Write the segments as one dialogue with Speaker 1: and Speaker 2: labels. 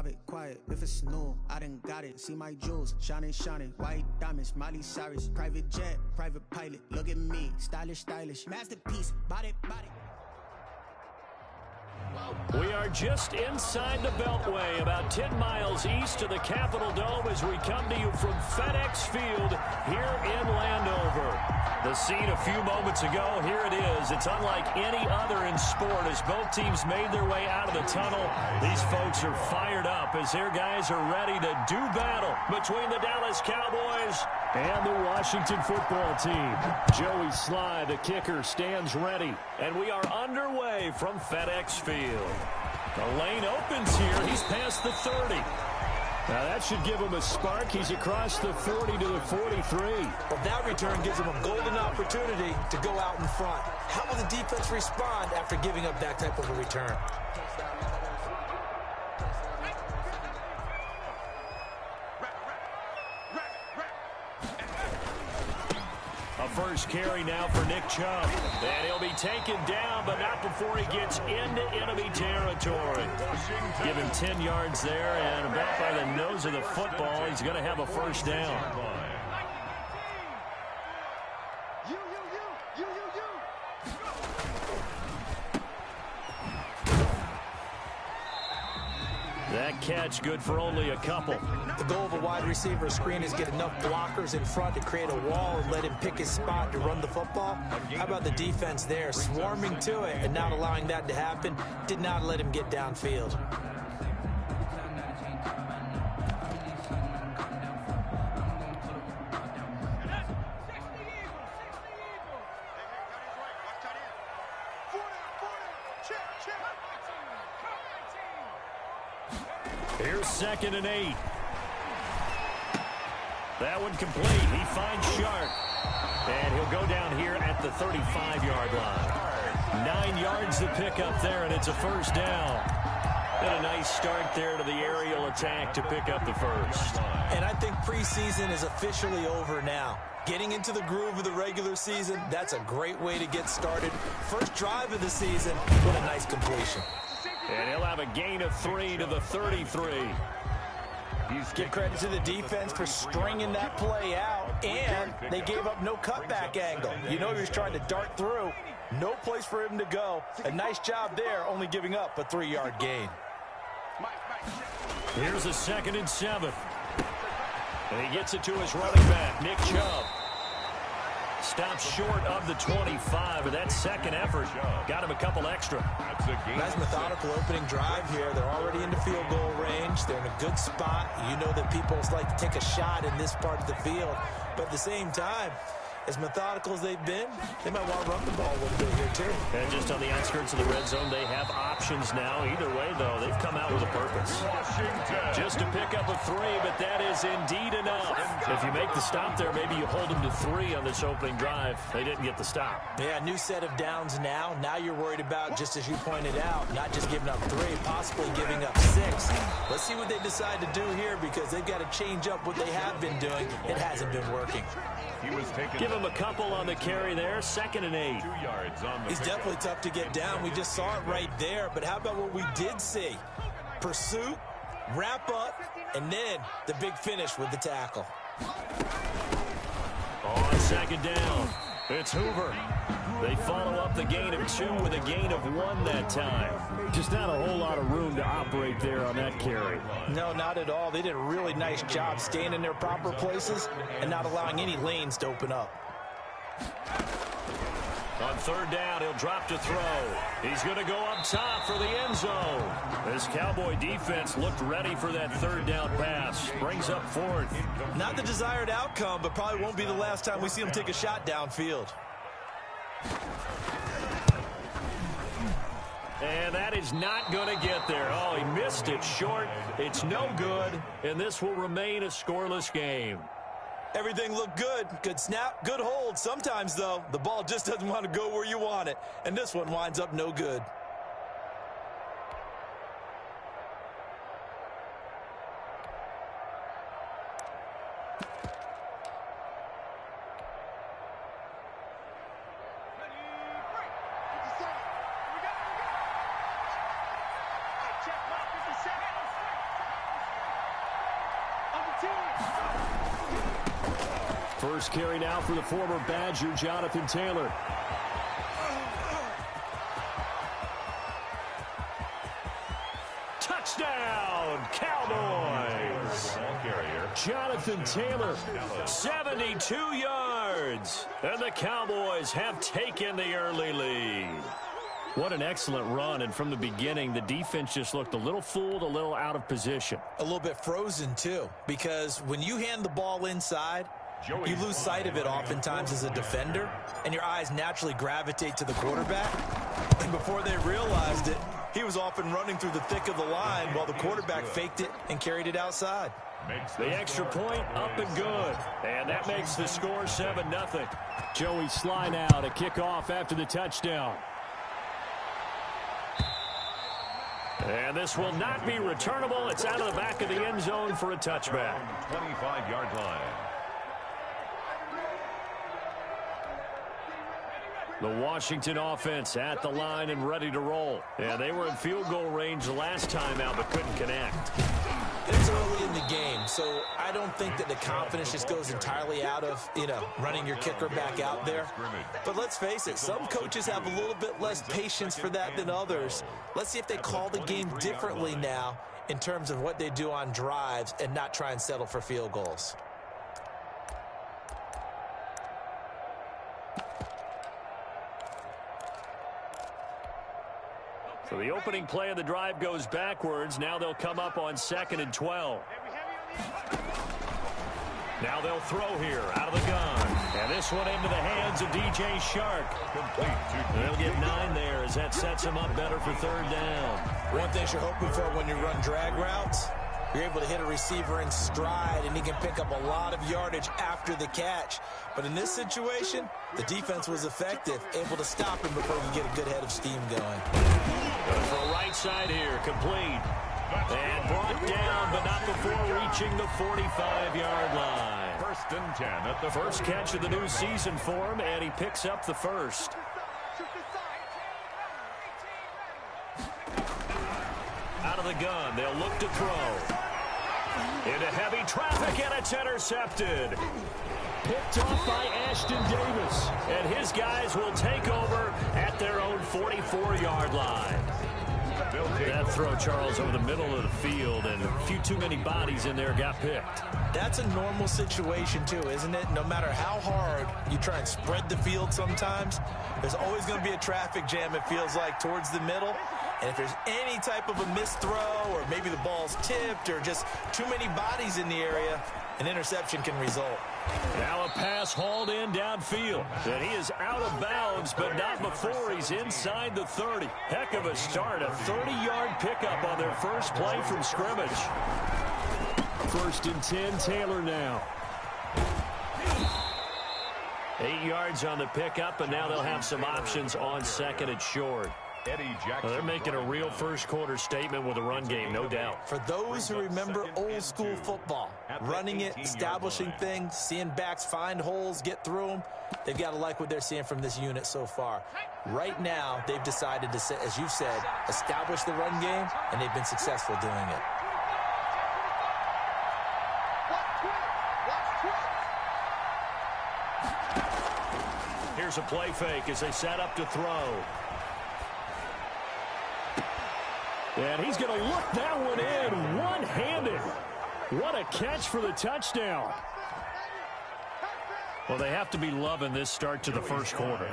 Speaker 1: private, quiet, if it's new, I done got it. See my jewels, shining, shining, white diamonds, Miley Cyrus, private jet, private pilot. Look at me, stylish, stylish, masterpiece, body, body.
Speaker 2: We are just inside the Beltway, about 10 miles east of the Capitol Dome as we come to you from FedEx Field here in Landover. The scene a few moments ago, here it is. It's unlike any other in sport as both teams made their way out of the tunnel. These folks are fired up as their guys are ready to do battle between the Dallas Cowboys and the Washington football team. Joey Sly, the kicker, stands ready, and we are underway from FedEx Field. The lane opens here. He's past the 30. Now that should give him a spark. He's across the 40 to the 43.
Speaker 3: Well, that return gives him a golden opportunity to go out in front. How will the defense respond after giving up that type of a return?
Speaker 2: First carry now for Nick Chubb. And he'll be taken down, but not before he gets into enemy territory. Give him 10 yards there, and about by the nose of the football, he's going to have a first down. That catch good for only a couple.
Speaker 3: The goal of a wide receiver screen is get enough blockers in front to create a wall and let him pick his spot to run the football. How about the defense there, swarming to it and not allowing that to happen? Did not let him get downfield.
Speaker 2: Here's 2nd and 8. That one complete. He finds Sharp. And he'll go down here at the 35-yard line. 9 yards to pick up there, and it's a first down. And a nice start there to the aerial attack to pick up the first.
Speaker 3: And I think preseason is officially over now. Getting into the groove of the regular season, that's a great way to get started. First drive of the season, what a nice completion.
Speaker 2: And he'll have a gain of 3 to the 33.
Speaker 3: Give credit to the defense for stringing that play out, and they gave up no cutback angle. You know he was trying to dart through. No place for him to go. A nice job there, only giving up a 3-yard gain.
Speaker 2: Here's a 2nd and 7. And he gets it to his running back, Nick Chubb. Stops short of the 25, but that second effort got him a couple extra.
Speaker 3: Nice methodical opening drive here. They're already into field goal range. They're in a good spot. You know that people like to take a shot in this part of the field. But at the same time, as methodical as they've been, they might want to run the ball a little bit here, too.
Speaker 2: And just on the outskirts of the red zone, they have options now. Either way, though, they've come out with a purpose. Just to pick up a 3, but that is indeed enough. If you make the stop there, maybe you hold them to 3 on this opening drive. They didn't get the stop.
Speaker 3: Yeah, new set of downs now. Now you're worried about, just as you pointed out, not just giving up 3, possibly giving up 6. Let's see what they decide to do here because they've got to change up what they have been doing. It hasn't been working.
Speaker 2: Give him a couple on the carry there. 2nd and 8.
Speaker 3: He's definitely tough to get down. We just saw it right there. But how about what we did see? Pursuit, wrap up, and then the big finish with the tackle.
Speaker 2: On 2nd down, it's Hoover. They follow up the gain of 2 with a gain of 1 that time. Just not a whole lot of room to operate there on that carry.
Speaker 3: No, not at all. They did a really nice job staying in their proper places and not allowing any lanes to open up.
Speaker 2: On 3rd down, he'll drop to throw. He's going to go up top for the end zone. This Cowboy defense looked ready for that 3rd down pass. Brings up 4th.
Speaker 3: Not the desired outcome, but probably won't be the last time we see him take a shot downfield.
Speaker 2: And that is not going to get there. Oh, he missed it short. It's no good, and this will remain a scoreless game.
Speaker 3: Everything looked good. Good snap, good hold. Sometimes, though, the ball just doesn't want to go where you want it, and this one winds up no good.
Speaker 2: First carry now for the former Badger, Jonathan Taylor. Touchdown, Cowboys! Jonathan Taylor, 72 yards. And the Cowboys have taken the early lead. What an excellent run, and from the beginning, the defense just looked a little fooled, a little out of position.
Speaker 3: A little bit frozen, too, because when you hand the ball inside, you lose sight of it oftentimes as a defender, and your eyes naturally gravitate to the quarterback. And before they realized it, he was off and running through the thick of the line while the quarterback faked it and carried it outside.
Speaker 2: The extra point up and good. And that makes the score 7-0. Joey Sly now to kick off after the touchdown. And this will not be returnable. It's out of the back of the end zone for a touchback.
Speaker 4: 25-yard line.
Speaker 2: The Washington offense at the line and ready to roll. Yeah, they were in field goal range the last time out but couldn't connect.
Speaker 3: It's early in the game, so I don't think that the confidence just goes entirely out of, running your kicker back out there. But let's face it, some coaches have a little bit less patience for that than others. Let's see if they call the game differently now in terms of what they do on drives and not try and settle for field goals.
Speaker 2: So the opening play of the drive goes backwards. Now they'll come up on 2nd and 12. Now they'll throw here out of the gun. And this one into the hands of DJ Shark. They'll get 9 there as that sets them up better for 3rd down.
Speaker 3: One thing you're hoping for when you run drag routes, you're able to hit a receiver in stride, and he can pick up a lot of yardage after the catch. But in this situation, the defense was effective, able to stop him before he could get a good head of steam going.
Speaker 2: For a right side here, complete. And brought down, but not before reaching the 45-yard line.
Speaker 4: 1st and 10 at the
Speaker 2: first catch of the new season for him, and he picks up the first. Out of the gun, they'll look to throw. Into heavy traffic, and it's intercepted. Picked off by Ashton Davis. And his guys will take over at their own 44-yard line. That throw, Charles, over the middle of the field, and a few too many bodies in there got picked.
Speaker 3: That's a normal situation, too, isn't it? No matter how hard you try and spread the field sometimes, there's always going to be a traffic jam, it feels like, towards the middle. And if there's any type of a missed throw, or maybe the ball's tipped, or just too many bodies in the area, an interception can result.
Speaker 2: Now a pass hauled in downfield. And he is out of bounds, but not before he's inside the 30. Heck of a start. A 30-yard pickup on their first play from scrimmage. 1st and 10, Taylor now. 8 yards on the pickup, and now they'll have some options on 2nd and short. Well, they're making a real first-quarter statement with a run game, no doubt.
Speaker 3: For those who remember old-school football, running it, establishing things, seeing backs find holes, get through them, they've got to like what they're seeing from this unit so far. Right now, they've decided to, as you've said, establish the run game, and they've been successful doing it.
Speaker 2: Here's a play fake as they set up to throw. And he's going to look that one in one-handed. What a catch for the touchdown. Well, they have to be loving this start to the first quarter.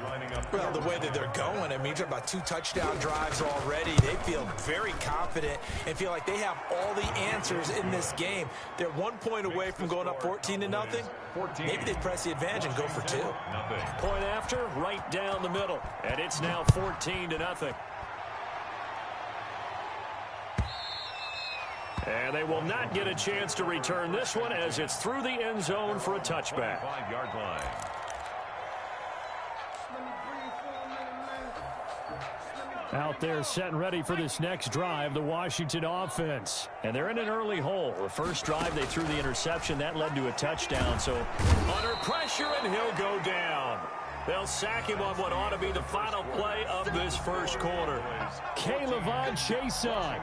Speaker 3: Well, the way that they're going, I mean, you're talking about 2 touchdown drives already. They feel very confident and feel like they have all the answers in this game. They're 1 point away from going up 14-0. Maybe they press the advantage and go for 2.
Speaker 2: Point after, right down the middle. And it's now 14-0. And they will not get a chance to return this one as it's through the end zone for a touchback.
Speaker 4: 5-yard line.
Speaker 2: Out there set and ready for this next drive, the Washington offense. And they're in an early hole. The first drive, they threw the interception. That led to a touchdown. So under pressure, and he'll go down. They'll sack him on what ought to be the final play of this first quarter.
Speaker 5: Caleb Chason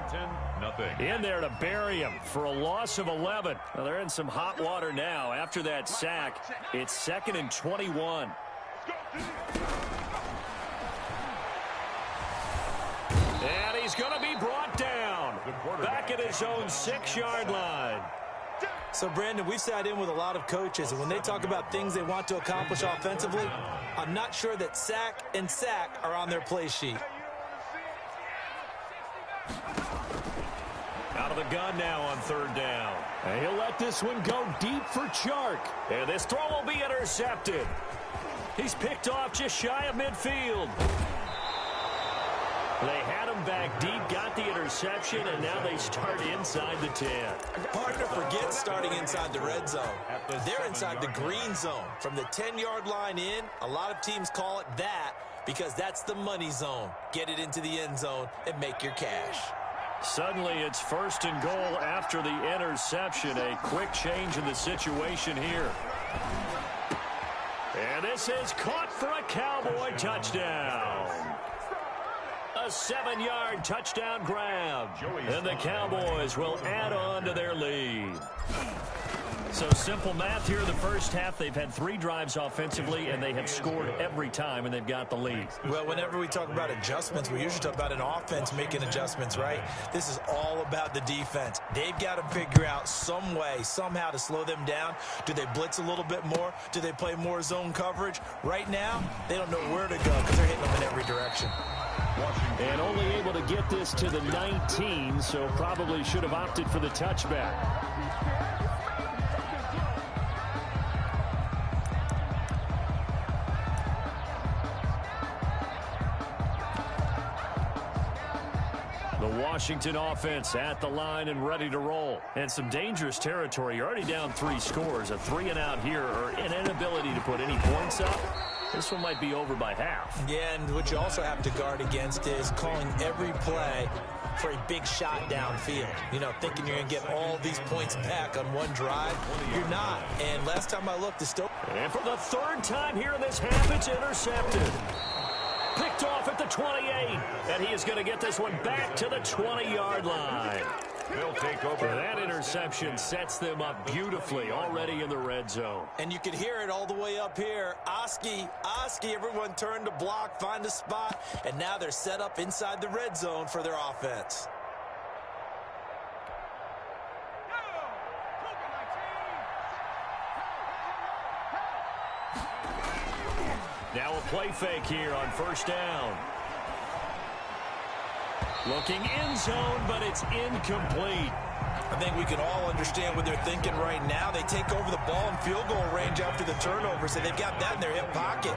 Speaker 2: in there to bury him for a loss of 11. Well, they're in some hot water now. After that sack, it's 2nd and 21. And he's going to be brought down back at his own 6-yard line.
Speaker 3: So, Brandon, we've sat in with a lot of coaches, and when they talk about things they want to accomplish offensively, I'm not sure that sack and sack are on their play sheet.
Speaker 2: Out of the gun now on 3rd down.
Speaker 5: And he'll let this one go deep for Chark.
Speaker 2: And this throw will be intercepted. He's picked off just shy of midfield. They had him back deep, got the interception, and now they start inside the 10.
Speaker 3: Hard to forget starting inside the red zone. They're inside the green zone. From the 10-yard line in, a lot of teams call it that because that's the money zone. Get it into the end zone and make your cash.
Speaker 2: Suddenly it's 1st and goal after the interception. A quick change in the situation here. And this is caught for a Cowboy touchdown. A 7-yard touchdown grab. And the Cowboys will add on to their lead. So simple math here in the first half. They've had 3 drives offensively, and they have scored every time, and they've got the lead.
Speaker 3: Well, whenever we talk about adjustments, we usually talk about an offense making adjustments, right? This is all about the defense. They've got to figure out some way, somehow to slow them down. Do they blitz a little bit more? Do they play more zone coverage? Right now, they don't know where to go because they're hitting them in every direction.
Speaker 5: And only able to get this to the 19, so probably should have opted for the touchback. The Washington offense at the line and ready to roll. And some dangerous territory. You're already down 3 scores. A 3-and-out here, or an inability to put any points up. This one might be over by half.
Speaker 3: Yeah, and what you also have to guard against is calling every play for a big shot downfield. You know, thinking you're going to get all these points back on one drive. You're not. And last time I looked, the Stoke.
Speaker 2: And for the 3rd time here in this half, it's intercepted. Picked off at the 28. And he is going to get this one back to the 20-yard line.
Speaker 4: They'll take over.
Speaker 2: That interception sets them up beautifully already in the red zone.
Speaker 3: And you could hear it all the way up here. Oski, everyone turned to block, find a spot, and now they're set up inside the red zone for their offense.
Speaker 2: Now a play fake here on 1st down. Looking end zone, but it's incomplete.
Speaker 3: I think we can all understand what they're thinking right now. They take over the ball in field goal range after the turnover, so they've got that in their hip pocket.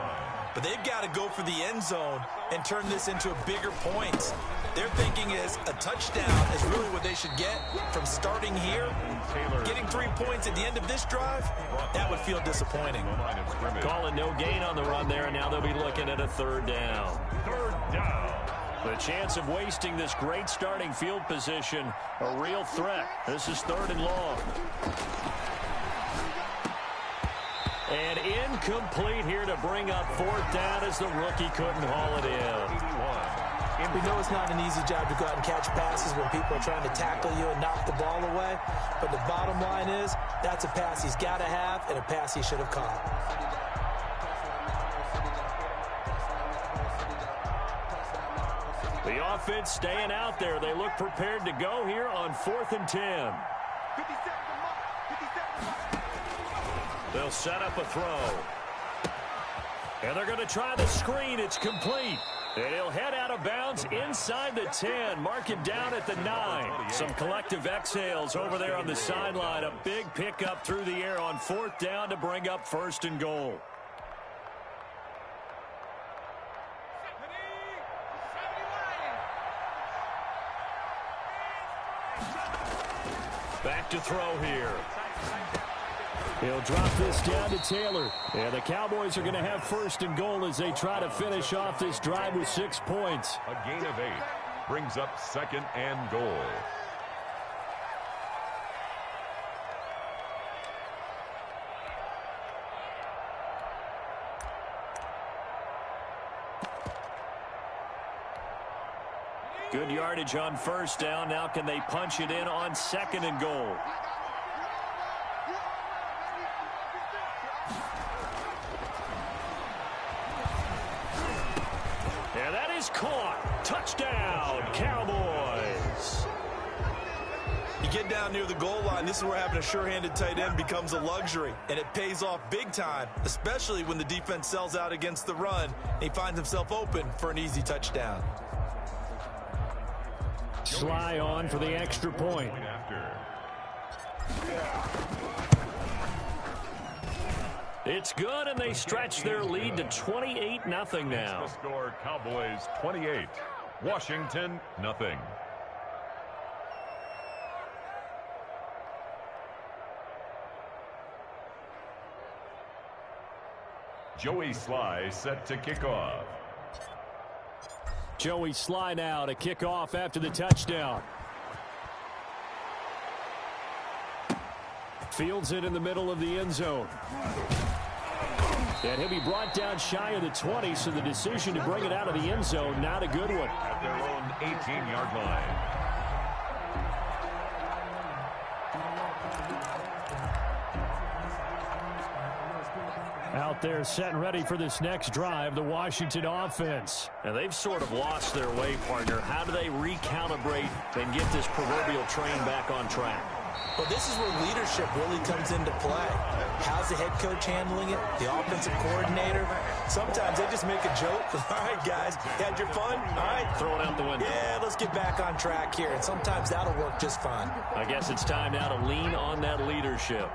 Speaker 3: But they've got to go for the end zone and turn this into a bigger points. Their thinking is a touchdown is really what they should get from starting here. Getting 3 points at the end of this drive, that would feel disappointing.
Speaker 2: Calling no gain on the run there, and now they'll be looking at a 3rd down.
Speaker 4: 3rd down.
Speaker 2: The chance of wasting this great starting field position, a real threat. This is 3rd and long. And incomplete here to bring up 4th down as the rookie couldn't haul it in.
Speaker 3: We know it's not an easy job to go out and catch passes when people are trying to tackle you and knock the ball away. But the bottom line is, that's a pass he's got to have and a pass he should have caught.
Speaker 2: The offense staying out there. They look prepared to go here on 4th and 10. They'll set up a throw. And they're going to try the screen. It's complete. And he'll head out of bounds inside the 10. Mark it down at the 9. Some collective exhales over there on the sideline. A big pickup through the air on 4th down to bring up 1st and goal. Back to throw here.
Speaker 5: He'll drop this down to Taylor. And the Cowboys are going to have 1st and goal as they try to finish off this drive with 6 points.
Speaker 4: A gain of 8 brings up 2nd and goal.
Speaker 2: Good yardage on first down. Now can they punch it in on 2nd and goal? And that is caught. Touchdown, Cowboys.
Speaker 3: You get down near the goal line, this is where having a sure-handed tight end becomes a luxury, and it pays off big time, especially when the defense sells out against the run, and he finds himself open for an easy touchdown.
Speaker 2: Sly on for the extra point. It's good, and they stretch their lead to 28-0 now.
Speaker 4: The score, Cowboys 28, Washington 0. Joey Sly set to kick off.
Speaker 2: Joey Sly now to kick off after the touchdown. Fields it in the middle of the end zone. And he'll be brought down shy of the 20, so the decision to bring it out of the end zone, not a good one.
Speaker 4: At their own 18-yard line.
Speaker 2: Out there set and ready for this next drive, the Washington offense. And they've sort of lost their way, partner. How do they recalibrate and get this proverbial train back on track?
Speaker 3: Well, this is where leadership really comes into play. How's the head coach handling it? The offensive coordinator? Sometimes they just make a joke. All right, guys, had your fun? All right.
Speaker 2: Throw it out the window.
Speaker 3: Yeah, let's get back on track here. And sometimes that'll work just fine.
Speaker 2: I guess it's time now to lean on that leadership.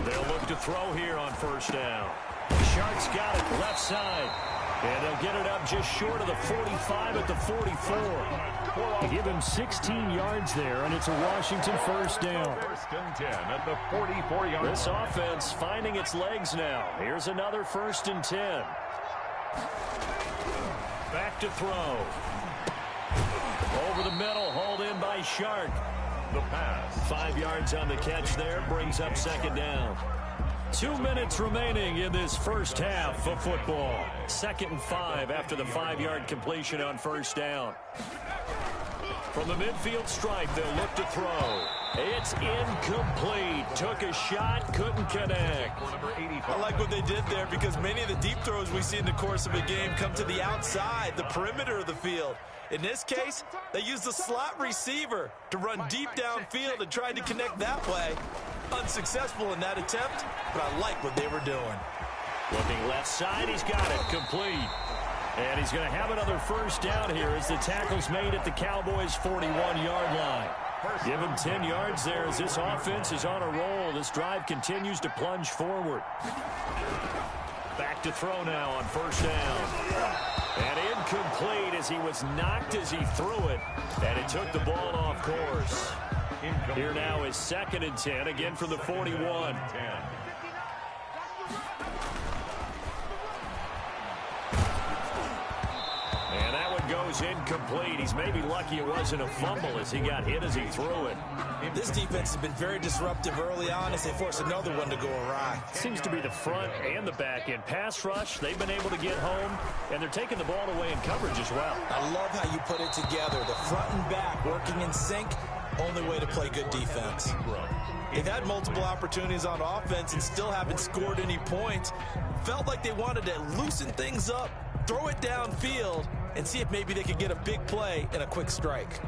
Speaker 2: They'll look to throw here on first down. Shark's got it left side. And they'll get it up just short of the 45 at the 44. They give him 16 yards there, and it's a Washington first down.
Speaker 4: First and 10 at the 44-yard line.
Speaker 2: This offense finding its legs now. Here's another 1st and 10. Back to throw. Over the middle, hauled in by Shark.
Speaker 4: The pass.
Speaker 2: 5 yards on the catch there, brings up 2nd down. 2 minutes remaining in this first half of football. 2nd and 5 after the 5-yard completion on first down. From the midfield stripe, they'll look to throw. It's incomplete. Took a shot, couldn't connect.
Speaker 3: I like what they did there because many of the deep throws we see in the course of a game come to the outside, the perimeter of the field. In this case, they used the slot receiver to run deep downfield and tried to connect that way. Unsuccessful in that attempt, but I like what they were doing.
Speaker 2: Looking left side, he's got it, complete. And he's going to have another first down here as the tackle's made at the Cowboys' 41-yard line. Give him 10 yards there as this offense is on a roll. This drive continues to plunge forward. Back to throw now on first down. And incomplete as he was knocked as he threw it. And it took the ball off course. Here now is 2nd and 10, again from the 41. And that one goes incomplete. He's maybe lucky it wasn't a fumble as he got hit as he threw it.
Speaker 3: This defense has been very disruptive early on as they force another one to go awry.
Speaker 2: Seems to be the front and the back end. Pass rush, they've been able to get home, and they're taking the ball away in coverage as well.
Speaker 3: I love how you put it together. The front and back working in sync. Only way to play good defense. They've had multiple opportunities on offense and still haven't scored any points. Felt like they wanted to loosen things up, throw it downfield, and see if maybe they could get a big play and a quick strike.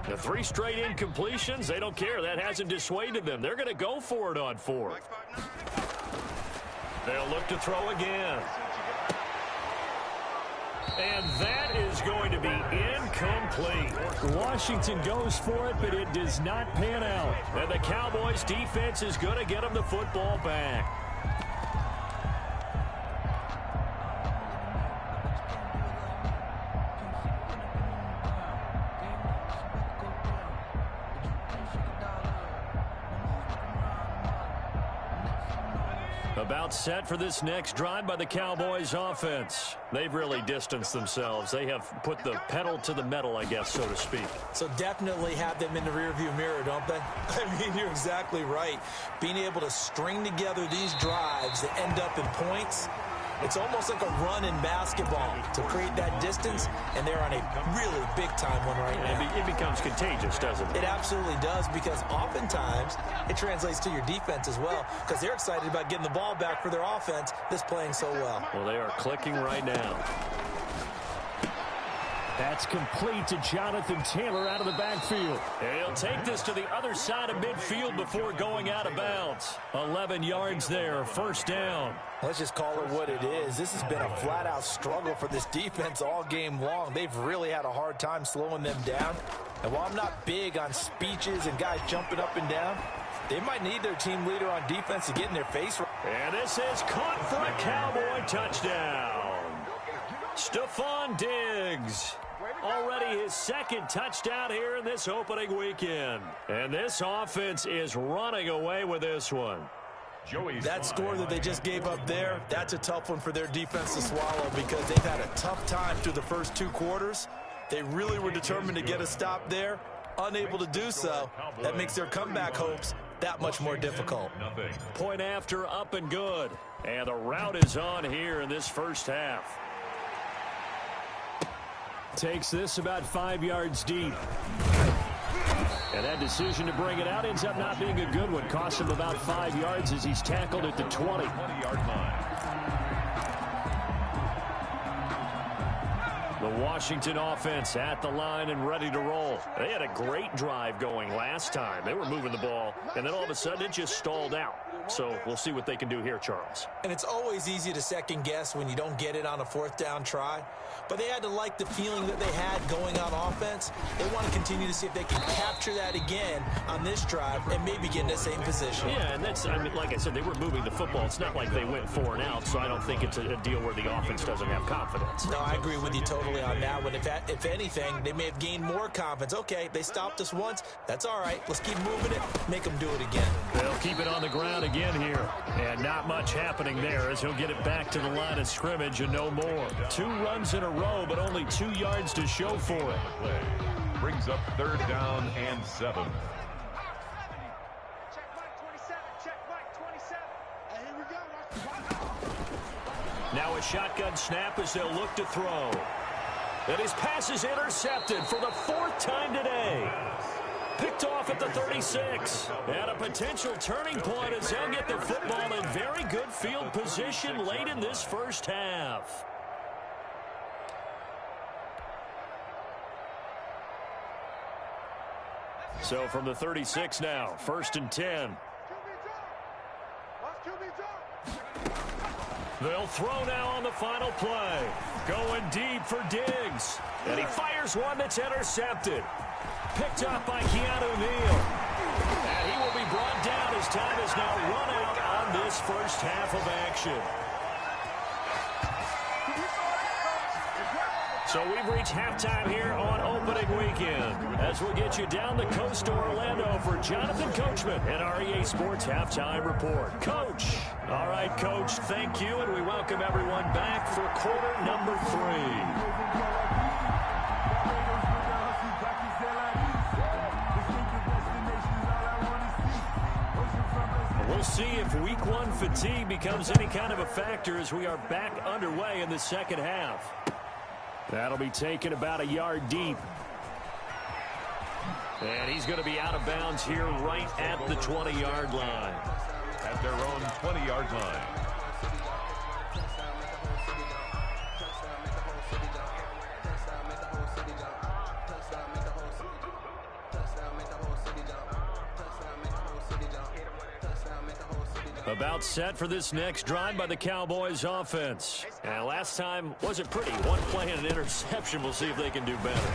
Speaker 2: The 3 straight incompletions, they don't care. That hasn't dissuaded them. They're going to go for it on 4th. They'll look to throw again. And that is going to be incomplete. Washington goes for it, but it does not pan out. And the Cowboys defense is going to get them the football back. About set for this next drive by the Cowboys offense. They've really distanced themselves. They have put the pedal to the metal, I guess, so to speak.
Speaker 3: So definitely have them in the rearview mirror, don't they? I mean, you're exactly right. Being able to string together these drives that end up in points, it's almost like a run in basketball to create that distance, and they're on a really big-time one right now.
Speaker 2: It becomes contagious, doesn't it?
Speaker 3: It absolutely does, because oftentimes it translates to your defense as well, because they're excited about getting the ball back for their offense that's playing so well.
Speaker 2: Well, they are clicking right now. That's complete to Jonathan Taylor out of the backfield. He'll take this to the other side of midfield before going out of bounds. 11 yards there, first down.
Speaker 3: Let's just call it what it is. This has been a flat-out struggle for this defense all game long. They've really had a hard time slowing them down. And while I'm not big on speeches and guys jumping up and down, they might need their team leader on defense to get in their face.
Speaker 2: And this is caught for a Cowboy touchdown. Stephon Diggs. Already his second touchdown here in this opening weekend. And this offense is running away with this one.
Speaker 3: That score that they just gave up there, that's a tough one for their defense to swallow, because they've had a tough time through the first two quarters. They really were determined to get a stop there, unable to do so. That makes their comeback hopes that much more difficult.
Speaker 2: Point after, up and good. And the route is on here in this first half. Takes this about 5 yards deep. And that decision to bring it out ends up not being a good one. Cost him about 5 yards as he's tackled at the 20-yard line. The Washington offense at the line and ready to roll. They had a great drive going last time. They were moving the ball, and then all of a sudden it just stalled out. So we'll see what they can do here, Charles.
Speaker 3: And it's always easy to second guess when you don't get it on a fourth down try. But they had to like the feeling that they had going on offense. They want to continue to see if they can capture that again on this drive and maybe get in the same position.
Speaker 2: Yeah, and that's, I mean, like I said, they were moving the football. It's not like they went 4 and out, so I don't think it's a deal where the offense doesn't have confidence.
Speaker 3: No, I agree with you totally on that one. If anything, they may have gained more confidence. Okay, they stopped us once. That's all right. Let's keep moving it. Make them do it again.
Speaker 2: They'll keep it on the ground again here. And not much happening there as he'll get it back to the line of scrimmage and no more. 2 runs in a row, but only 2 yards to show for it.
Speaker 4: Brings up 3rd down and 7.
Speaker 2: Now a shotgun snap as they'll look to throw. And his pass is intercepted for the 4th time today. Picked off at the 36. And a potential turning point as they'll get the football in very good field position late in this first half. So from the 36 now, 1st and 10. They'll throw now on the final play. Going deep for Diggs. And he fires one that's intercepted. Picked up by Keanu Neal. And he will be brought down as time is now run out on this first half of action. So we've reached halftime here on opening weekend as we'll get you down the coast to Orlando for Jonathan Coachman and our EA Sports Halftime Report. Coach. All right, Coach, thank you, and we welcome everyone back for quarter number 3. We'll see if week 1 fatigue becomes any kind of a factor as we are back underway in the second half. That'll be taken about a yard deep. And he's going to be out of bounds here right at the 20-yard line.
Speaker 4: At their own 20-yard line.
Speaker 2: About set for this next drive by the Cowboys offense. And last time wasn't pretty. One play and an interception. We'll see if they can do better.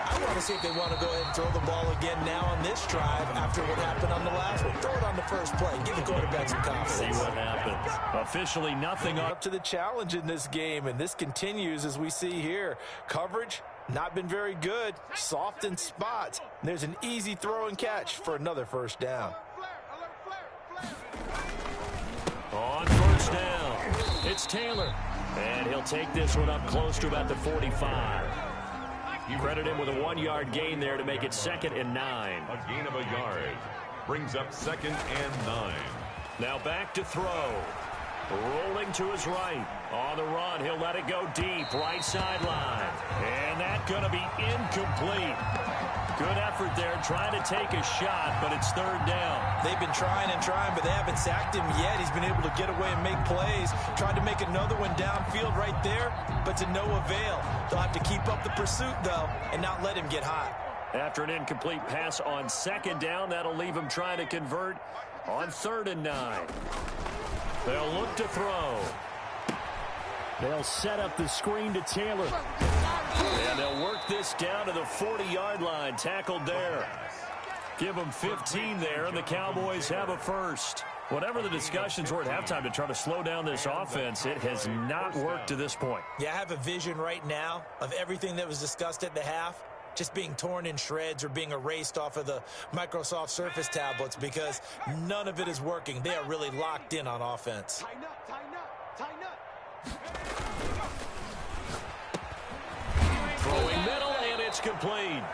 Speaker 3: I want to see if they want to go ahead and throw the ball again now on this drive after what happened on the last one. Throw it on the first play. Give the quarterback some confidence.
Speaker 2: See what happens. Officially nothing
Speaker 3: up to the challenge in this game, and this continues as we see here. Coverage, not been very good. Soft in spots. There's an easy throw and catch for another first down.
Speaker 2: On It's Taylor. And he'll take this one up close to about the 45. You credit him with a 1-yard gain there to make it 2nd and 9.
Speaker 4: A gain of a yard. Brings up 2nd and 9.
Speaker 2: Now back to throw. Rolling to his right. On the run, he'll let it go deep. Right sideline. And that's going to be incomplete. Good effort there, trying to take a shot, but it's 3rd down.
Speaker 3: They've been trying and trying, but they haven't sacked him yet. He's been able to get away and make plays. Tried to make another one downfield right there, but to no avail. They'll have to keep up the pursuit, though, and not let him get hot.
Speaker 2: After an incomplete pass on 2nd down, that'll leave him trying to convert on 3rd and 9. They'll look to throw. They'll set up the screen to Taylor. And they'll work this down to the 40-yard line. Tackled there. Give them 15 there, and the Cowboys have a first. Whatever the discussions were at halftime to try to slow down this offense, it has not worked to this point.
Speaker 3: Yeah, I have a vision right now of everything that was discussed at the half just being torn in shreds or being erased off of the Microsoft Surface tablets because none of it is working. They are really locked in on offense.
Speaker 1: Tighten up, tighten up, tighten up.
Speaker 2: Throwing middle, and it's complete.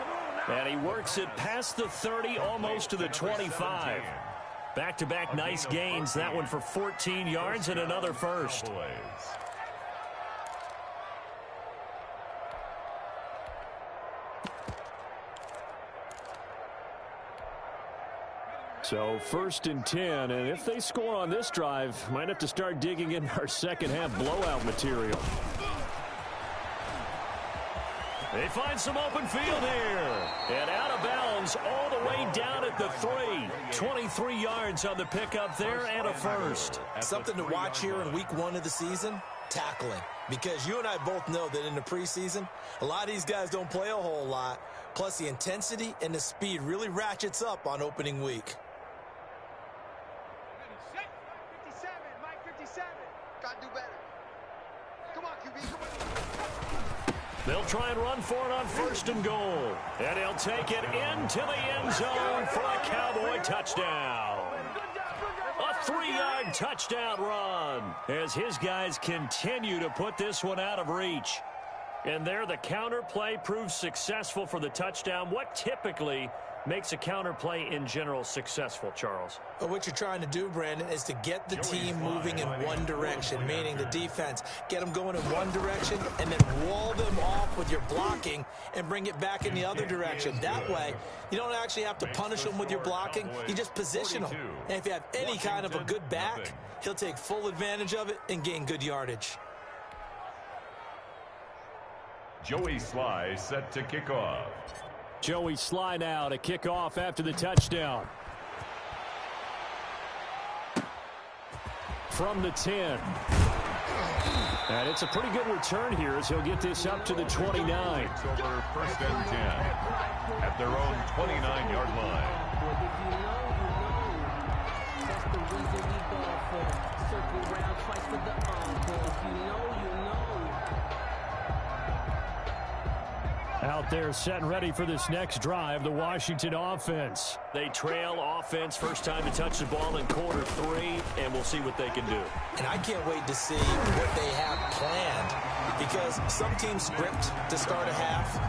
Speaker 2: And he works it past the 30, almost to the 25. Back-to-back nice gains. That one for 14 yards and another first. So 1st and 10, and if they score on this drive, might have to start digging in our second-half blowout material. They find some open field here. And out of bounds all the way down at the 3. 23 yards on the pickup there and a first.
Speaker 3: Something to watch here in week 1 of the season, tackling. Because you and I both know that in the preseason, a lot of these guys don't play a whole lot. Plus the intensity and the speed really ratchets up on opening week.
Speaker 2: They'll try and run for it on 1st and goal. And he'll take it into the end zone for a Cowboy touchdown. A 3-yard touchdown run as his guys continue to put this one out of reach. And there the counter play proves successful for the touchdown. What typically makes a counter play in general successful, Charles?
Speaker 3: But what you're trying to do, Brandon, is to get the team moving in one direction, meaning the defense. Get them going in one direction and then wall them off with your blocking and bring it back in the other direction. That way, you don't actually have to punish them with your blocking. You just position them. And if you have any kind of a good back, he'll take full advantage of it and gain good yardage.
Speaker 4: Joey Sly set to kick off.
Speaker 2: Joey Sly now to kick off after the touchdown. From the 10. And it's a pretty good return here as he'll get this up to the 29.
Speaker 4: Over 1st and 10 at their own 29-yard line.
Speaker 2: Out there set and ready for this next drive, the Washington offense. They trail offense, first time to touch the ball in quarter 3, and we'll see what they can do.
Speaker 3: And I can't wait to see what they have planned, because some teams script to start a half.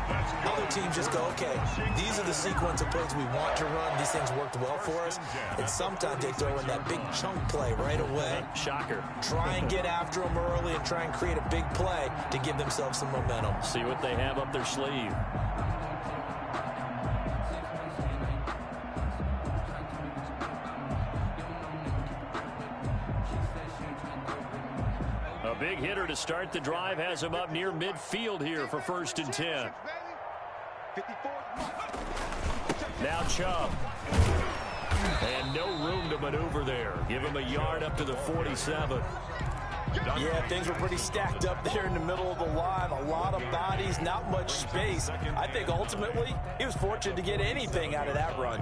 Speaker 3: Other teams just go, okay, these are the sequence of plays we want to run. These things worked well for us. And sometimes they throw in that big chunk play right away.
Speaker 2: Shocker.
Speaker 3: Try and get after them early and try and create a big play to give themselves some momentum.
Speaker 2: See what they have up their sleeve. A big hitter to start the drive has him up near midfield here for 1st and 10. Now Chubb. And no room to maneuver there. Give him a yard up to the 47.
Speaker 3: Yeah, things were pretty stacked up there in the middle of the line. A lot of bodies, not much space. I think ultimately he was fortunate to get anything out of that run.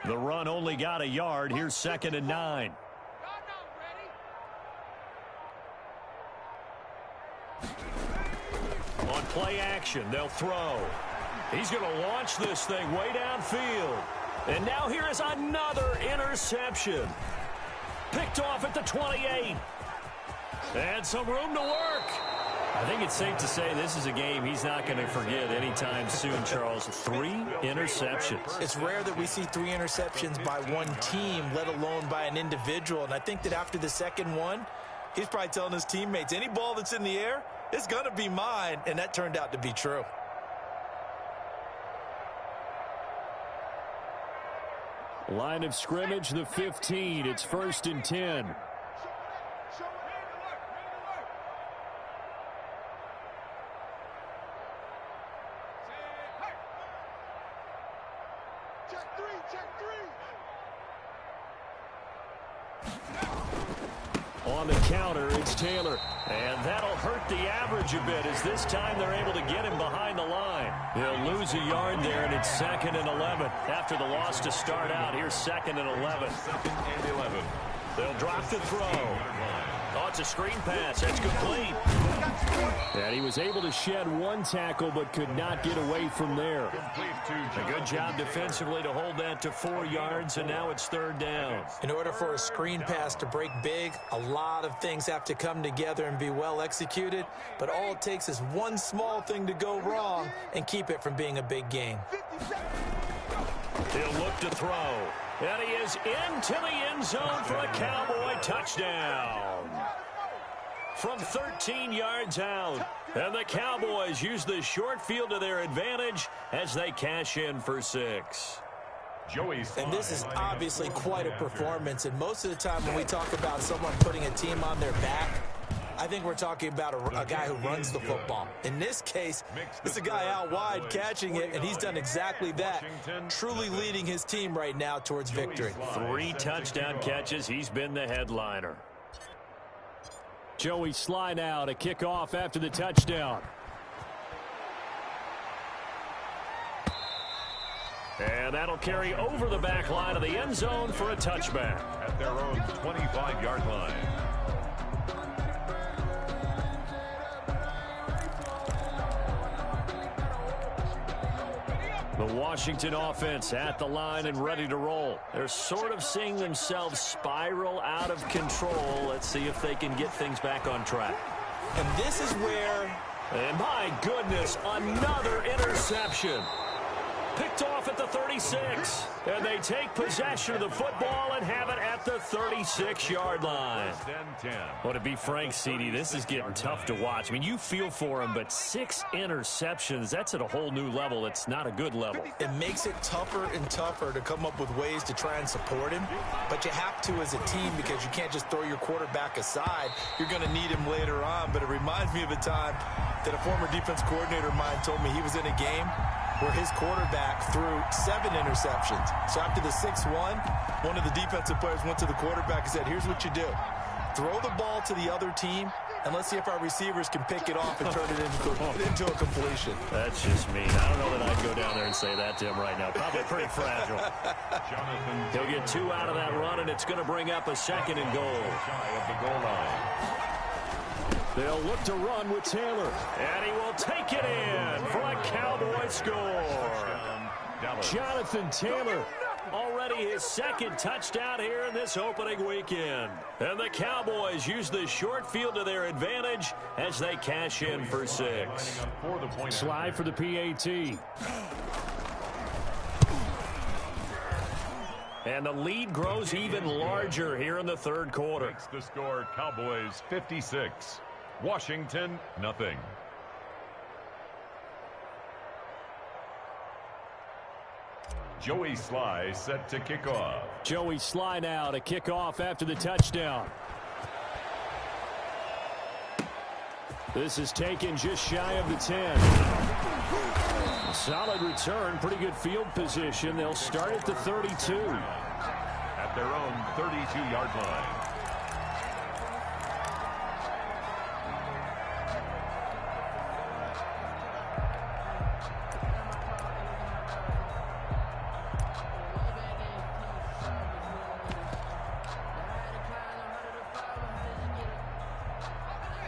Speaker 2: The run only got a yard. Here's 2nd and 9. On play action, they'll throw. He's going to launch this thing way downfield. And now here is another interception. Picked off at the 28. And some room to work. I think it's safe to say this is a game he's not going to forget anytime soon, Charles. 3 interceptions.
Speaker 3: It's rare that we see 3 interceptions by one team, let alone by an individual. And I think that after the second one, he's probably telling his teammates, any ball that's in the air, it's going to be mine. And that turned out to be true.
Speaker 2: Line of scrimmage, the 15. It's 1st and 10. On the counter, it's Taylor. And that'll hurt the average a bit as this time they're able to get him behind the line. He'll lose a yard there, and it's 2nd and 11. After the loss to start out, here's 2nd and 11.
Speaker 4: 2nd and 11.
Speaker 2: They'll drop the throw. Oh, it's a screen pass. That's complete. And he was able to shed 1 tackle but could not get away from there. A good job defensively to hold that to 4 yards, and now it's 3rd down.
Speaker 3: In order for a screen pass to break big, a lot of things have to come together and be well executed, but all it takes is one small thing to go wrong and keep it from being a big gain.
Speaker 2: He'll look to throw. And he is into the end zone for a Cowboy touchdown. From 13 yards out. And the Cowboys use the short field to their advantage as they cash in for 6.
Speaker 3: And this is obviously quite a performance. And most of the time when we talk about someone putting a team on their back, I think we're talking about a guy who runs the football. In this case, it's a guy out wide catching it, and he's done exactly that, truly leading his team right now towards victory.
Speaker 2: 3 touchdown catches. He's been the headliner. Joey Sly now to kick off after the touchdown. And that'll carry over the back line of the end zone for a touchback.
Speaker 4: At their own 25-yard line.
Speaker 2: The Washington offense at the line and ready to roll. They're sort of seeing themselves spiral out of control. Let's see if they can get things back on track.
Speaker 3: And this is where...
Speaker 2: And my goodness, another interception. Picked off at the 36. And they take possession of the football and have it at the 36-yard line. Well, to be frank, CD, this is getting tough to watch. I mean, you feel for him, but 6 interceptions, that's at a whole new level. It's not a good level.
Speaker 3: It makes it tougher and tougher to come up with ways to try and support him. But you have to as a team because you can't just throw your quarterback aside. You're going to need him later on. But it reminds me of a time that a former defense coordinator of mine told me he was in a game where his quarterback threw 7 interceptions. So after the 6th one of the defensive players went to the quarterback and said, here's what you do. Throw the ball to the other team, and let's see if our receivers can pick it off and turn it into a completion.
Speaker 2: That's just mean. I don't know that I'd go down there and say that to him right now. Probably pretty fragile. He'll get 2 out of that run, and it's going to bring up a 2nd and goal. They'll look to run with Taylor, and he will take it in for a Cowboy score. Jonathan Taylor, already his 2nd touchdown here in this opening weekend. And the Cowboys use the short field to their advantage as they cash in for 6. Slide for the PAT. And the lead grows even larger here in the 3rd quarter.
Speaker 4: Makes the score Cowboys 56. Washington, nothing. Joey Sly set to kick off.
Speaker 2: Joey Sly now to kick off after the touchdown. This is taken just shy of the 10. Solid return, pretty good field position. They'll start at the 32.
Speaker 4: At their own 32-yard line.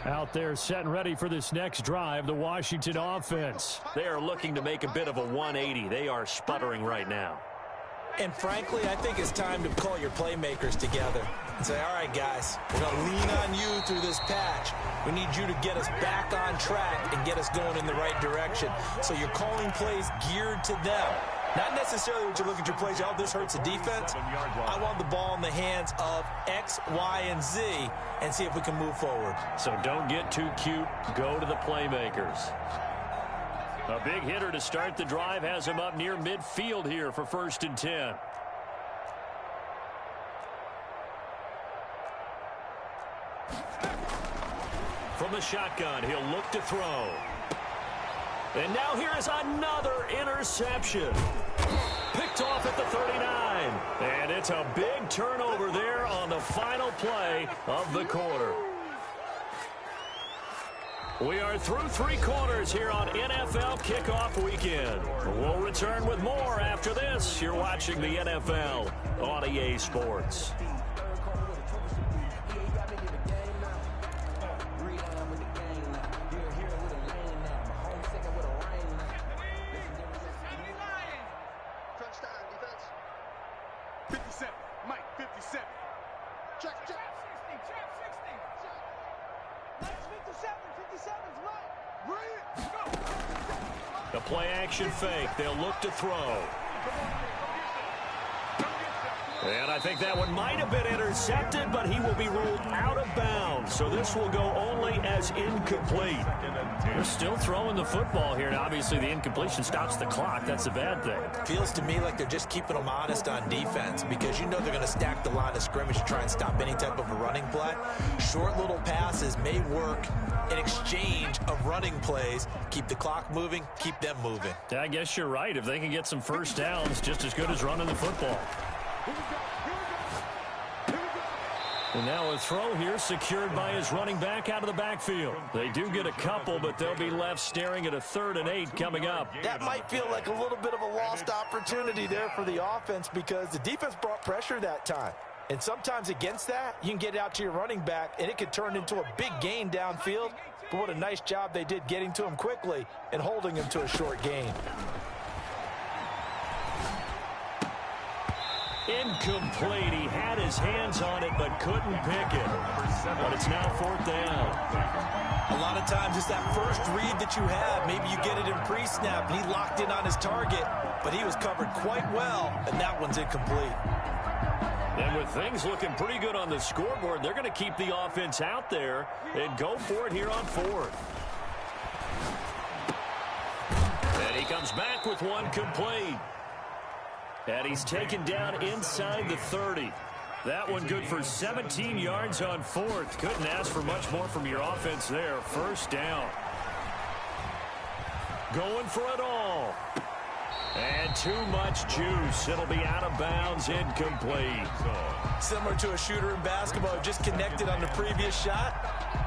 Speaker 2: Out there setting ready for this next drive, the Washington offense.
Speaker 5: They are looking to make a bit of a 180. They are sputtering right now.
Speaker 3: And frankly, I think it's time to call your playmakers together and say, all right, guys, we're going to lean on you through this patch. We need you to get us back on track and get us going in the right direction. So you're calling plays geared to them. Not necessarily what you look at your plays, oh, this hurts the defense. I want the ball in the hands of X, Y, and Z and see if we can move forward.
Speaker 2: So don't get too cute. Go to the playmakers. A big hitter to start the drive has him up near midfield here for 1st and 10. From the shotgun, he'll look to throw. And now here is another interception. Picked off at the 39. And it's a big turnover there on the final play of the quarter. We are through 3 quarters here on NFL Kickoff Weekend. We'll return with more after this. You're watching the NFL on EA Sports. The play-action fake. They'll look to throw. And I think that one might have been intercepted, but he will be ruled out of bounds. So this will go only as incomplete. They're still throwing the football here. Now, obviously, the incompletion stops the clock. That's a bad thing.
Speaker 3: Feels to me like they're just keeping them honest on defense because you know they're going to stack the line of scrimmage to try and stop any type of a running play. Short little passes may work in exchange of running plays. Keep the clock moving, keep them moving.
Speaker 2: Yeah, I guess you're right. If they can get some first downs, just as good as running the football. And now a throw here secured by his running back out of the backfield. They do get a couple, but they'll be left staring at a 3rd and 8 coming up.
Speaker 3: That might feel like a little bit of a lost opportunity there for the offense because the defense brought pressure that time. And sometimes against that, you can get out to your running back, and it could turn into a big gain downfield. But what a nice job they did getting to him quickly and holding him to a short gain.
Speaker 2: Incomplete. He had his hands on it but couldn't pick it. But it's now 4th down.
Speaker 3: A lot of times it's that first read that you have. Maybe you get it in pre-snap, and he locked in on his target, but he was covered quite well, and that one's incomplete.
Speaker 2: And with things looking pretty good on the scoreboard, they're going to keep the offense out there and go for it here on 4th. And he comes back with one complete. And he's taken down inside the 30. That one good for 17 yards on 4th. Couldn't ask for much more from your offense there. 1st down. Going for it all. And too much juice. It'll be out of bounds, incomplete.
Speaker 3: Similar to a shooter in basketball who just connected on the previous shot.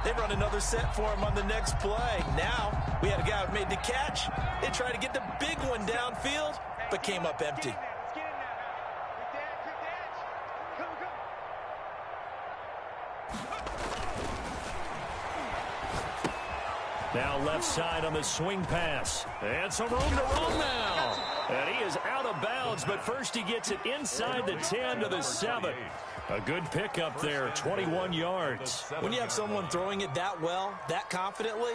Speaker 3: They run another set for him on the next play. Now, we had a guy who made the catch. They tried to get the big one downfield, but came up empty.
Speaker 2: Now left side on the swing pass. And some room to run now. And he is out of bounds, but first he gets it inside the 10 to the 7. A good pickup there, 21 yards.
Speaker 3: When you have someone throwing it that well, that confidently,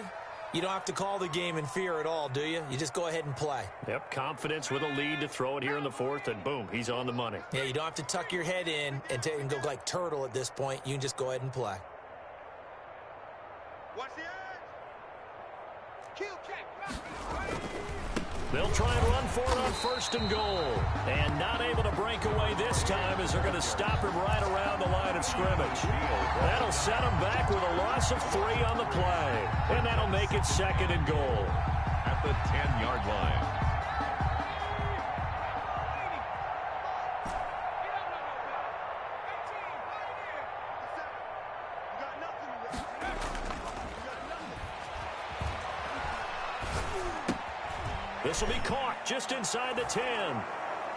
Speaker 3: you don't have to call the game in fear at all, do you? You just go ahead and play.
Speaker 2: Yep, confidence with a lead to throw it here in the 4th, and boom, he's on the money.
Speaker 3: Yeah, you don't have to tuck your head in and go like turtle at this point. You can just go ahead and play.
Speaker 6: Watch the edge. Kill kick.
Speaker 2: They'll try and run for it on 1st and goal. And not able to break away this time as they're going to stop him right around the line of scrimmage. That'll set him back with a loss of 3 on the play. And that'll make it 2nd and goal.
Speaker 4: At the 10-yard line.
Speaker 2: This will be caught just inside the 10.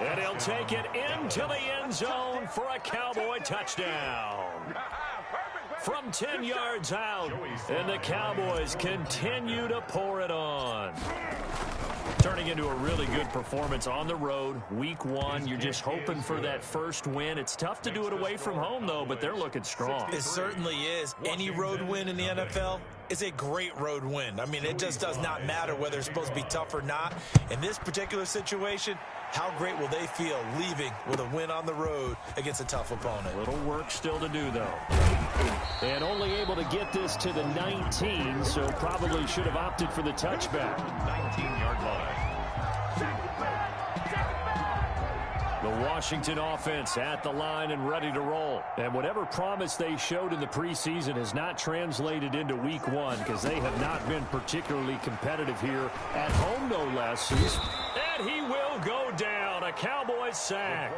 Speaker 2: And he'll take it into the end zone for a Cowboy touchdown. from 10 yards out. And the Cowboys continue to pour it on. Turning into a really good performance on the road. Week 1, you're just hoping for that first win. It's tough to do it away from home, though, but they're looking strong.
Speaker 3: It certainly is. Any road win in the NFL is a great road win. I mean, it just does not matter whether it's supposed to be tough or not. In this particular situation, how great will they feel leaving with a win on the road against a tough opponent?
Speaker 2: A little work still to do, though. And only able to get this to the 19, so probably should have opted for the touchback.
Speaker 4: 19-yard line.
Speaker 2: The Washington offense at the line and ready to roll. And whatever promise they showed in the preseason has not translated into week 1 because they have not been particularly competitive here at home, no less. And he will go down. A Cowboys sack.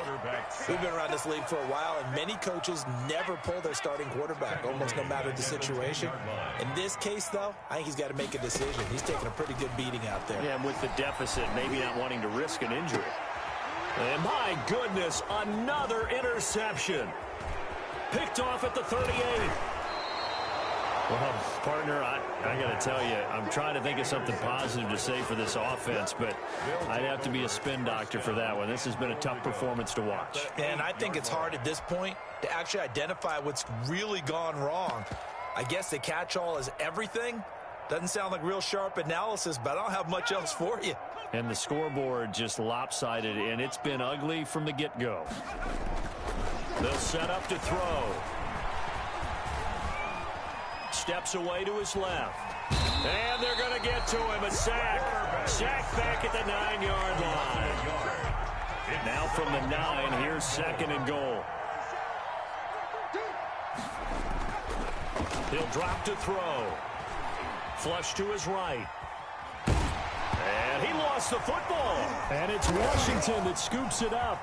Speaker 3: We've been around this league for a while, and many coaches never pull their starting quarterback, almost no matter the situation. In this case, though, I think he's got to make a decision. He's taking a pretty good beating out there.
Speaker 2: Yeah, and with the deficit, maybe not wanting to risk an injury. And my goodness, another interception. Picked off at the 38. Well, partner, I got to tell you, I'm trying to think of something positive to say for this offense, but I'd have to be a spin doctor for that one. This has been a tough performance to watch.
Speaker 3: And I think it's hard at this point to actually identify what's really gone wrong. I guess the catch-all is everything. Doesn't sound like real sharp analysis, but I don't have much else for you.
Speaker 2: And the scoreboard just lopsided, and it's been ugly from the get-go. They'll set up to throw. Steps away to his left. And they're going to get to him. A sack. Sack back at the 9-yard line. Now from the 9, here's 2nd and goal. He'll drop to throw. Flush to his right. And he lost the football. And it's Washington that scoops it up.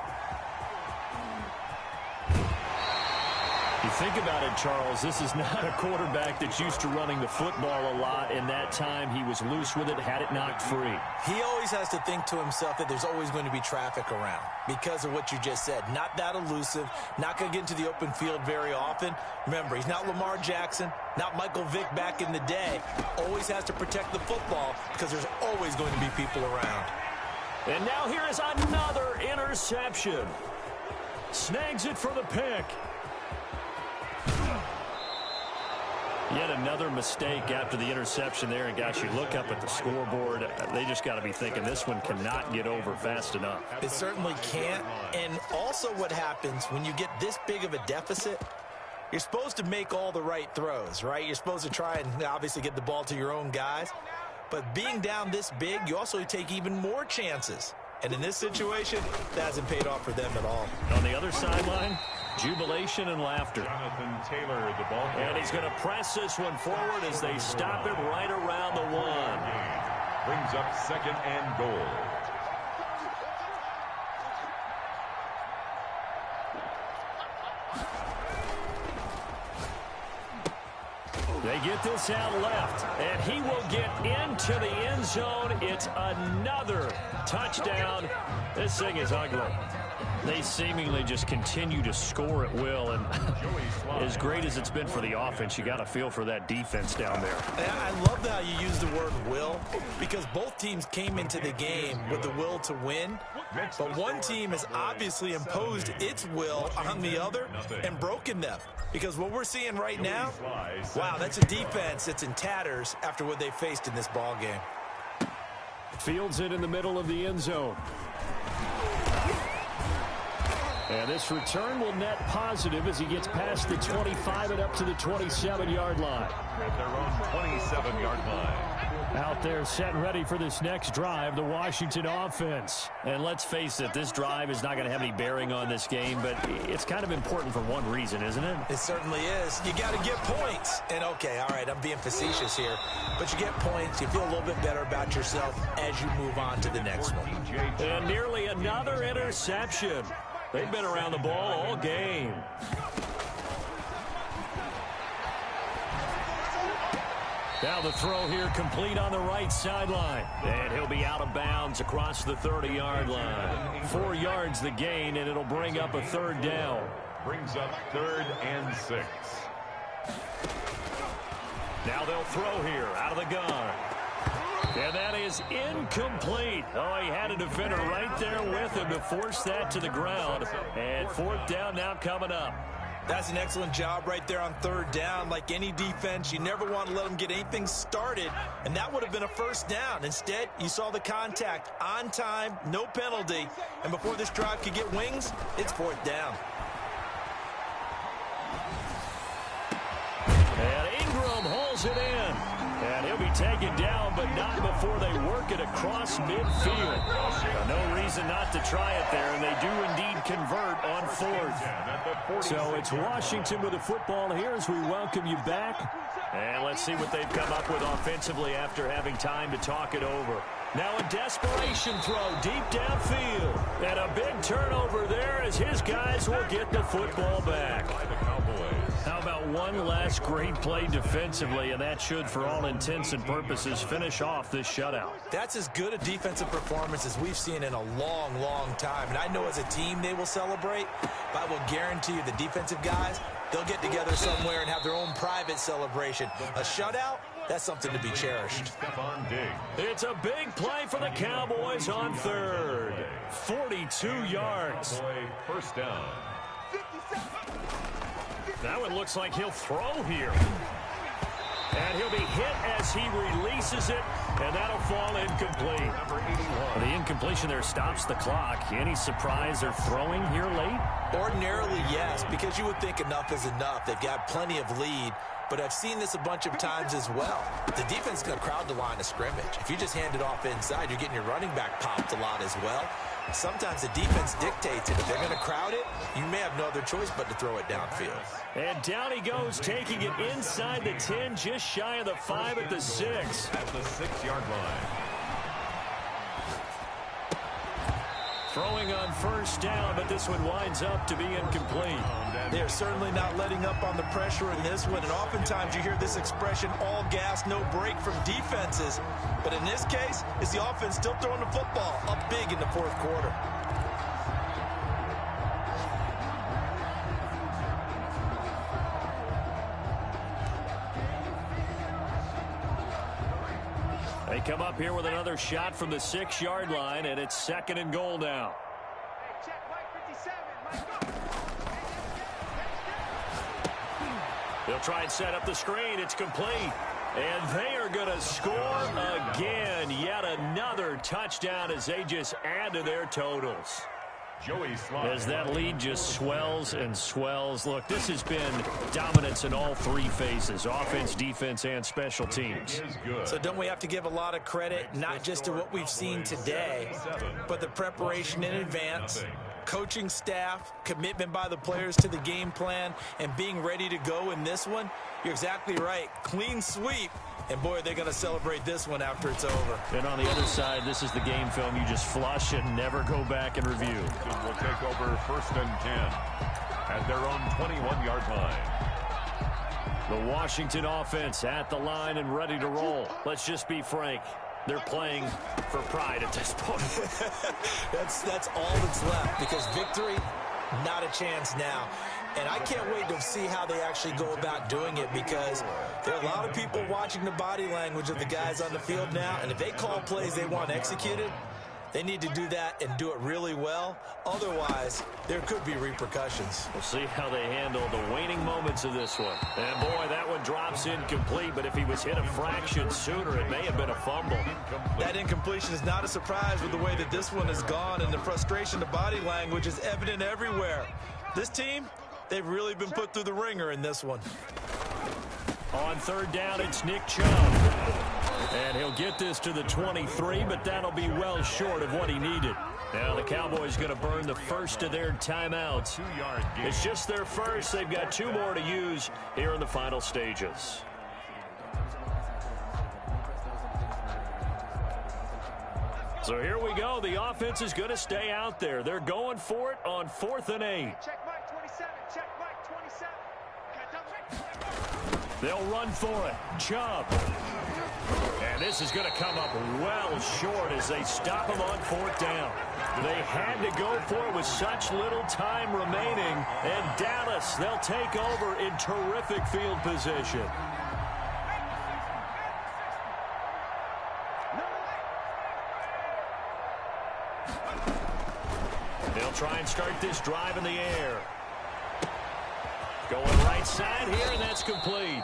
Speaker 2: You think about it, Charles, this is not a quarterback that's used to running the football a lot. In that time, he was loose with it, had it knocked free.
Speaker 3: He always has to think to himself that there's always going to be traffic around because of what you just said. Not that elusive, not going to get into the open field very often. Remember, he's not Lamar Jackson, not Michael Vick back in the day. Always has to protect the football because there's always going to be people around.
Speaker 2: And now here is another interception. Snags it for the pick. Yet another mistake after the interception there. And, gosh, you look up at the scoreboard. They just got to be thinking this one cannot get over fast enough.
Speaker 3: It certainly can't. And also what happens when you get this big of a deficit, you're supposed to make all the right throws, right? You're supposed to try and obviously get the ball to your own guys. But being down this big, you also take even more chances. And in this situation, that hasn't paid off for them at all.
Speaker 2: On the other sideline, jubilation and laughter.
Speaker 4: Jonathan Taylor, the ball carrier.
Speaker 2: And he's going to press this one forward as they stop it right around the 1.
Speaker 4: Brings up 2nd and goal.
Speaker 2: They get this out left, and he will get into the end zone. It's another touchdown. This thing is ugly. They seemingly just continue to score at will, and as great as it's been for the offense, you got to feel for that defense down there.
Speaker 3: I love how you use the word will, because both teams came into the game with the will to win, but one team has obviously imposed its will on the other and broken them. Because what we're seeing right now, wow, that's a defense that's in tatters after what they faced in this ball game.
Speaker 2: Fields it in the middle of the end zone. And this return will net positive as he gets past the 25 and up to the 27-yard line.
Speaker 4: At their own 27-yard line.
Speaker 2: Out there set and ready for this next drive, the Washington offense. And let's face it, this drive is not going to have any bearing on this game, but it's kind of important for one reason, isn't it?
Speaker 3: It certainly is. You got to get points. And, okay, all right, I'm being facetious here, but you get points. You feel a little bit better about yourself as you move on to the next one.
Speaker 2: And nearly another interception. They've been around the ball all game. Now the throw here complete on the right sideline. And he'll be out of bounds across the 30-yard line. 4 yards the gain, and it'll bring up a 3rd down.
Speaker 4: Brings up 3rd and 6.
Speaker 2: Now they'll throw here out of the gun. And that is incomplete. Oh, he had a defender right there with him to force that to the ground. And fourth down now coming up.
Speaker 3: That's an excellent job right there on third down. Like any defense, you never want to let them get anything started, and that would have been a first down. Instead, you saw the contact on time, no penalty, and before this drive could get wings, it's fourth down.
Speaker 2: And Ingram hauls it in. And he'll be taken down, but not before they work it across midfield. No reason not to try it there, and they do indeed convert on fourth. So it's Washington with the football here as we welcome you back. And let's see what they've come up with offensively after having time to talk it over. Now a desperation throw deep downfield. And a big turnover there as his guys will get the football back. How about one last great play defensively, and that should, for all intents and purposes, finish off this shutout.
Speaker 3: That's as good a defensive performance as we've seen in a long, long time. And I know as a team they will celebrate, but I will guarantee you the defensive guys, they'll get together somewhere and have their own private celebration. A shutout, that's something to be cherished.
Speaker 2: It's a big play for the Cowboys on third. 42 yards.
Speaker 4: First down.
Speaker 2: Now it looks like he'll throw here. And he'll be hit as he releases it, and that'll fall incomplete. The incompletion there stops the clock. Any surprise they're throwing here late?
Speaker 3: Ordinarily, yes, because you would think enough is enough. They've got plenty of lead, but I've seen this a bunch of times as well. The defense is going to crowd the line of scrimmage. If you just hand it off inside, you're getting your running back popped a lot as well. Sometimes the defense dictates it. If they're going to crowd it, you may have no other choice but to throw it downfield.
Speaker 2: And down he goes, taking it inside the 10, just shy of the 5 at the 6.
Speaker 4: At the 6-yard line.
Speaker 2: Throwing on first down, but this one winds up to be incomplete.
Speaker 3: They're certainly not letting up on the pressure in this one, and oftentimes you hear this expression, all gas, no break from defenses. But in this case, is the offense still throwing the football up big in the fourth quarter.
Speaker 2: They come up here with another shot from the 6-yard line, and it's second and goal now. They'll try and set up the screen. It's complete. And they are going to score again. Yet another touchdown as they just add to their totals. As that lead just swells and swells. Look, this has been dominance in all three phases, offense, defense, and special teams.
Speaker 3: So don't we have to give a lot of credit, not just to what we've seen today, but the preparation in advance, coaching staff, commitment by the players to the game plan, and being ready to go in this one? You're exactly right. Clean sweep. And, boy, they're going to celebrate this one after it's over.
Speaker 2: And on the other side, this is the game film you just flush and never go back and review.
Speaker 4: Will take over first and 10 at their own 21-yard line.
Speaker 2: The Washington offense at the line and ready to roll. Let's just be frank. They're playing for pride at this point.
Speaker 3: That's all that's left, because victory, not a chance now. And I can't wait to see how they actually go about doing it, because there are a lot of people watching the body language of the guys on the field now, and if they call plays they want executed, they need to do that and do it really well. Otherwise, there could be repercussions.
Speaker 2: We'll see how they handle the waning moments of this one. And, boy, that one drops incomplete, but if he was hit a fraction sooner, it may have been a fumble.
Speaker 3: That incompletion is not a surprise with the way that this one has gone, and the frustration, the body language is evident everywhere. This team, they've really been put through the ringer in this one.
Speaker 2: On third down, it's Nick Chubb. And he'll get this to the 23, but that'll be well short of what he needed. Now the Cowboys going to burn the first of their timeouts. It's just their first. They've got 2 more to use here in the final stages. So here we go. The offense is going to stay out there. They're going for it on 4th and 8.
Speaker 6: Check Mike 27. Check Mike 27.
Speaker 2: They'll run for it. Chubb. And this is going to come up well short as they stop him on 4th down. They had to go for it with such little time remaining. And Dallas, they'll take over in terrific field position. They'll try and start this drive in the air. Going right side here, and that's complete.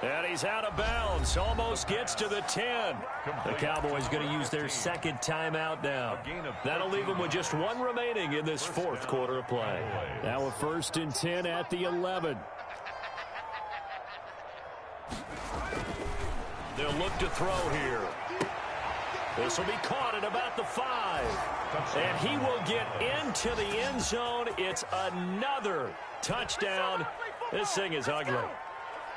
Speaker 2: And he's out of bounds. Almost gets to the 10. The Cowboys going to use their second timeout now. That'll leave them with just one remaining in this 4th quarter of play. Now a 1st and 10 at the 11. They'll look to throw here. This will be caught at about the 5. And he will get into the end zone. It's another touchdown. This thing is ugly.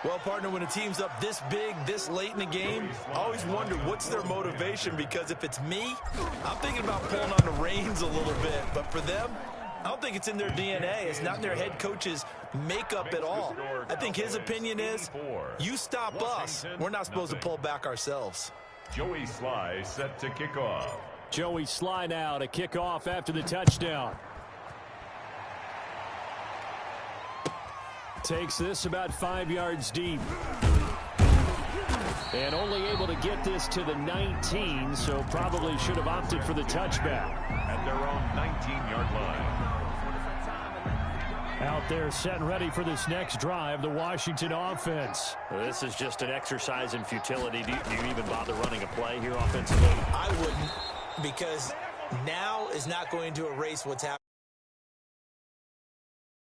Speaker 3: Well, partner, when a team's up this big, this late in the game, I always wonder what's their motivation, because if it's me, I'm thinking about pulling on the reins a little bit. But for them, I don't think it's in their DNA. It's not in their head coach's makeup at all. I think his opinion is, you stop us, we're not supposed to pull back ourselves.
Speaker 4: Joey Sly set to kick off.
Speaker 2: Joey Sly now to kick off after the touchdown. Takes this about 5 yards deep. And only able to get this to the 19, so probably should have opted for the touchback.
Speaker 4: At their own 19-yard line.
Speaker 2: Out there set and ready for this next drive, the Washington offense. This is just an exercise in futility. Do you even bother running a play here offensively?
Speaker 3: I wouldn't, because now is not going to erase what's happening.